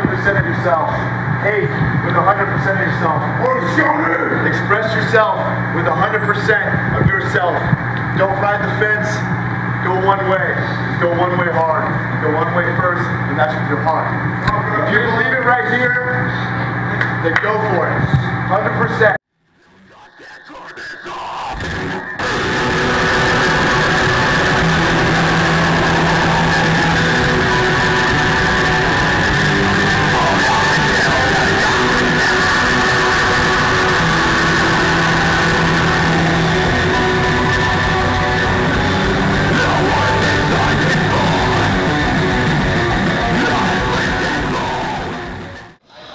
100% of yourself. Hate with 100% of yourself. Express yourself with 100% of yourself. Don't ride the fence. Go one way. Go one way hard. Go one way first, and that's with your heart. If you believe it right here, then go for it. 100%.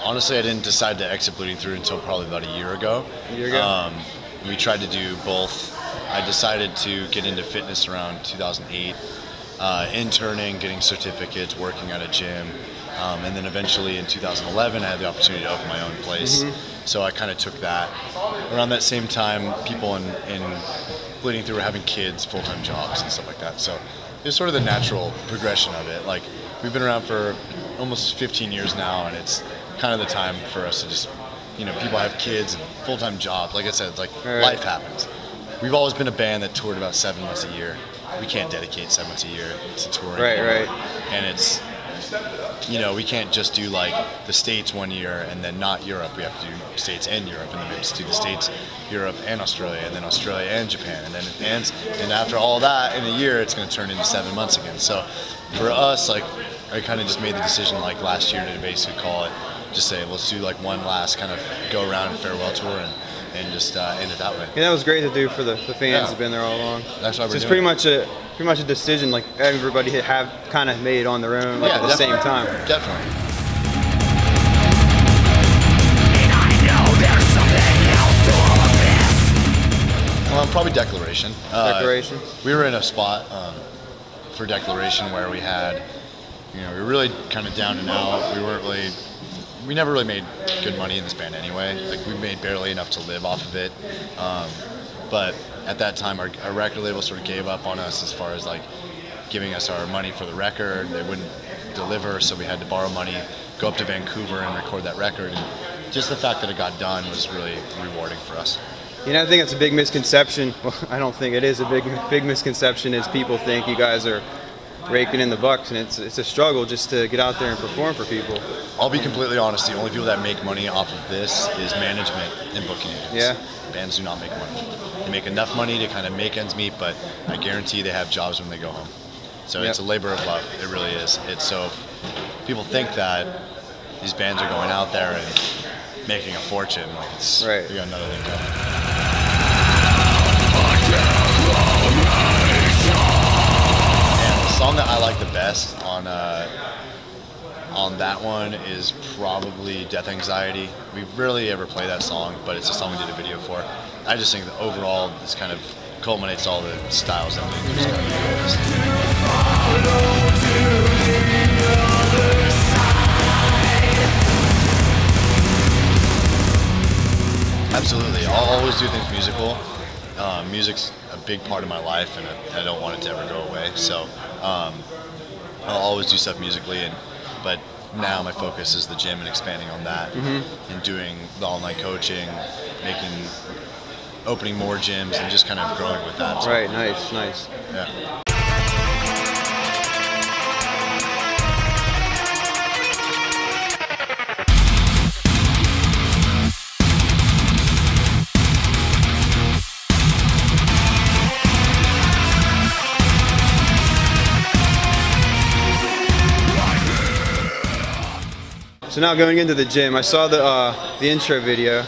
Honestly, I didn't decide to exit Bleeding Through until probably about a year ago. We tried to do both. I decided to get into fitness around 2008, interning, getting certificates, working at a gym, and then eventually in 2011 I had the opportunity to open my own place. So I kind of took that. Around that same time, people in Bleeding Through were having kids, full-time jobs and stuff like that. So it was sort of the natural progression of it. Like, we've been around for almost 15 years now, and it's kind of the time for us to just, you know, people have kids and full-time jobs. Like I said, like, life happens. We've always been a band that toured about 7 months a year. We can't dedicate 7 months a year to touring. Right. And it's, you know, we can't just do like the States one year and then not Europe. We have to do States and Europe, and then we have to do the States, Europe, and Australia, and then Australia and Japan, and then it ends. And after all that, in a year, it's going to turn into 7 months again. So for us, like, I kind of just made the decision like last year to basically call it, just say, let's do like one last kind of go around farewell tour and just end it that way. Yeah, that was great to do for the fans who've been there all along. That's why we're it's doing pretty much a decision like everybody have kind of made on their own, like, at the same time. Definitely. Well, probably Declaration. Declaration. We were in a spot for Declaration where we had, you know, we were really kind of down and out. We never really made good money in this band anyway. Like, we made barely enough to live off of it. But at that time, our record label sort of gave up on us as far as like giving us our money for the record. They wouldn't deliver, so we had to borrow money, go up to Vancouver and record that record. And just the fact that it got done was really rewarding for us. You know, I think it's a big misconception. Well, I don't think it is a big misconception, is people think you guys are raking in the bucks, and it's a struggle just to get out there and perform for people. I'll be completely honest, the only people that make money off of this is management and booking agents. Yeah. Bands do not make money. They make enough money to kind of make ends meet, but I guarantee they have jobs when they go home. So it's a labor of love, it really is. It's so, if people think that these bands are going out there and making a fortune, like, it's, we got another thing going. The song that I like the best on that one is probably Death Anxiety. We rarely ever play that song, but it's a song we did a video for. I just think that overall this kind of culminates all the styles that we use. Absolutely, I'll always do things musical. Music's a big part of my life, and I don't want it to ever go away. So I'll always do stuff musically, but now my focus is the gym and expanding on that, and doing the online coaching, opening more gyms, and just kind of growing with that. So, right, nice. Yeah. So now going into the gym, I saw the intro video,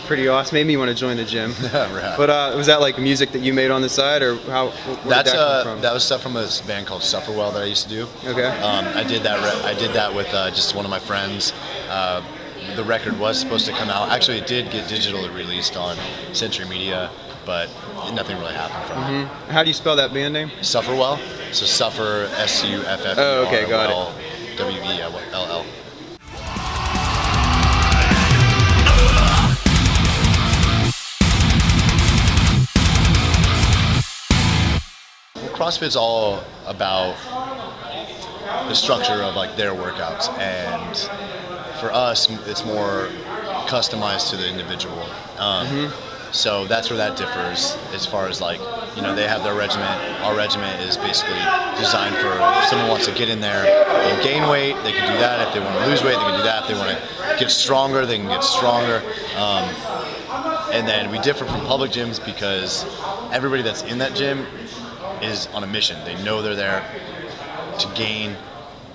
pretty awesome. Made me want to join the gym. Right. But was that like music that you made on the side, or how? Where did that come from? That was stuff from this band called Sufferwell that I used to do. Okay. I did that with just one of my friends. The record was supposed to come out. Actually, it did get digitally released on Century Media, but nothing really happened from it. How do you spell that band name? Sufferwell. So Suffer, S-U-F-F-E-R-W-E-L-L. Oh, okay, got W-E-L-L. CrossFit's all about the structure of like their workouts, and for us, it's more customized to the individual. So that's where that differs as far as like, you know, they have their regiment. Our regiment is basically designed for if someone wants to get in there and gain weight, they can do that. If they want to lose weight, they can do that. If they want to get stronger, they can get stronger. And then we differ from public gyms because everybody that's in that gym is on a mission. They know they're there to gain,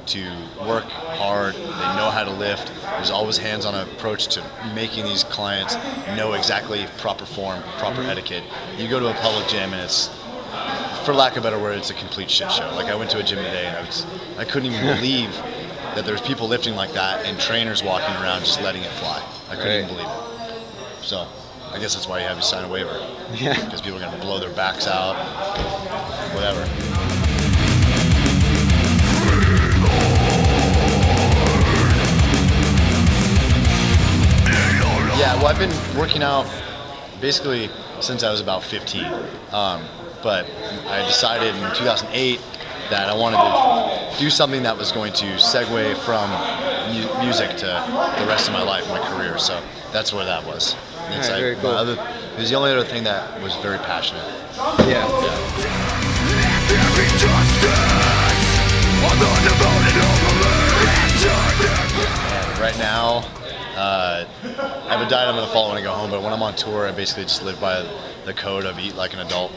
to work hard, they know how to lift. There's always hands-on approach to making these clients know exactly proper form, proper etiquette. You go to a public gym and it's, for lack of a better word, it's a complete shit show. Like I went to a gym today and I couldn't even believe that there's people lifting like that and trainers walking around just letting it fly. I couldn't even believe it. So I guess that's why you have to sign a waiver. Yeah. Because people are going to blow their backs out, whatever. Yeah, well, I've been working out basically since I was about 15. But I decided in 2008 that I wanted to do something that was going to segue from music to the rest of my life, my career. So that's where that was. It's right, very cool. It was the only other thing that was very passionate. Yeah. And right now, I have a diet I'm going to follow when I go home, but when I'm on tour, I basically just live by the code of eat like an adult.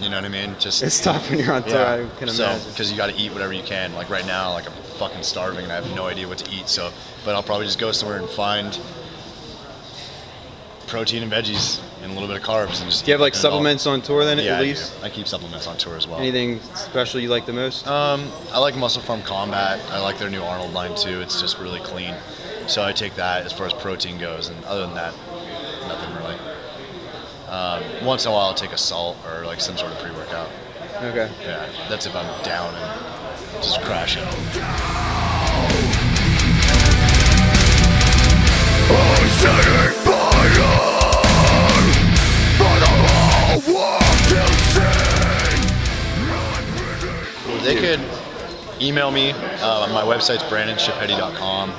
You know what I mean? Just It's tough when you're on tour, yeah. I can imagine. Because you got to eat whatever you can. Like right now, like I'm fucking starving and I have no idea what to eat. So, but I'll probably just go somewhere and find protein and veggies and a little bit of carbs and just. Do you have like supplements on tour then yeah, at least? I keep supplements on tour as well. Anything special you like the most? I like Muscle Farm Combat. I like their new Arnold line too. It's just really clean. So I take that as far as protein goes, and other than that, nothing really. Once in a while I'll take a salt or like some sort of pre-workout. Okay. Yeah, that's if I'm down and just crashing. They could email me. My website's brandanschieppati.com.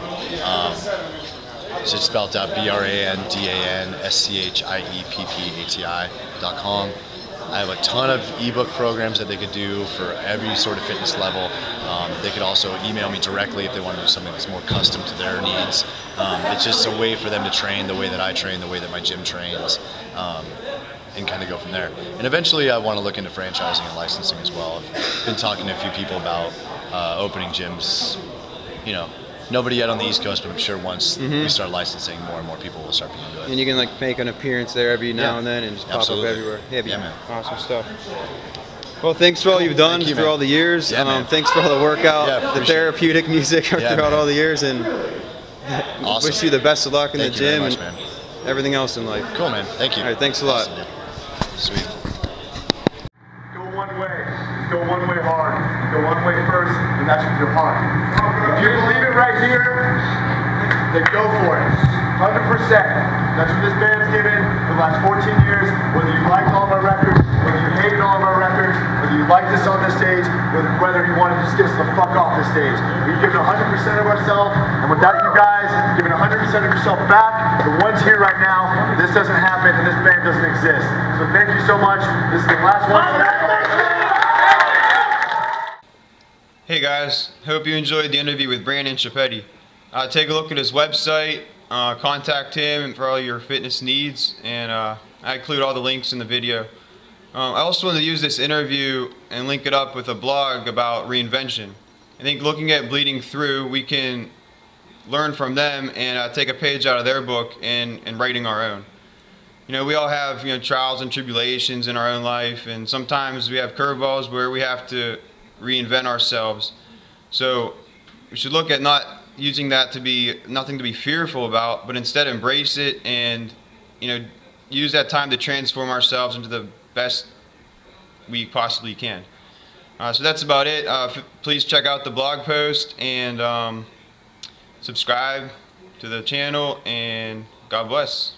It's just spelled out BrandanSchieppati.com. I have a ton of ebook programs that they could do for every sort of fitness level. They could also email me directly if they want to do something that's more custom to their needs. It's just a way for them to train the way that I train, the way that my gym trains, and kind of go from there. And eventually I want to look into franchising and licensing as well. I've been talking to a few people about opening gyms. You know, nobody yet on the East Coast, but I'm sure once we start licensing, more and more people will start being into it. And you can like make an appearance there every now and then and just pop up everywhere. Yeah, man. Awesome stuff. Well, thanks for all you've done through all the years. Yeah, thanks for all the workout, the therapeutic music throughout all the years, and awesome. wish you the best of luck in the gym much, and everything else in life. Cool, man. Thank you. All right, thanks a lot. Awesome, sweet. Go one way. Go one way hard. Go one way first, and that's with your heart. If you believe it right here, then go for it. 100%. That's what this band's given for the last 14 years. Whether you liked all of our records, whether you hated all of our records, whether you liked us on this stage, whether you wanted to just get us the fuck off the stage. We've given 100% of ourselves, and without you guys giving 100% of yourself back, the ones here right now, this doesn't happen and this band doesn't exist. So thank you so much. This is the last one. Hey guys, hope you enjoyed the interview with Brandan Schieppati. Take a look at his website, contact him for all your fitness needs, and I include all the links in the video. I also want to use this interview and link it up with a blog about reinvention. I think looking at Bleeding Through, we can learn from them and take a page out of their book and writing our own. You know, we all have trials and tribulations in our own life, and sometimes we have curveballs where we have to reinvent ourselves. So we should look at not using that to be nothing to be fearful about, but instead embrace it and use that time to transform ourselves into the best we possibly can. So that's about it. Please check out the blog post and subscribe to the channel, and God bless.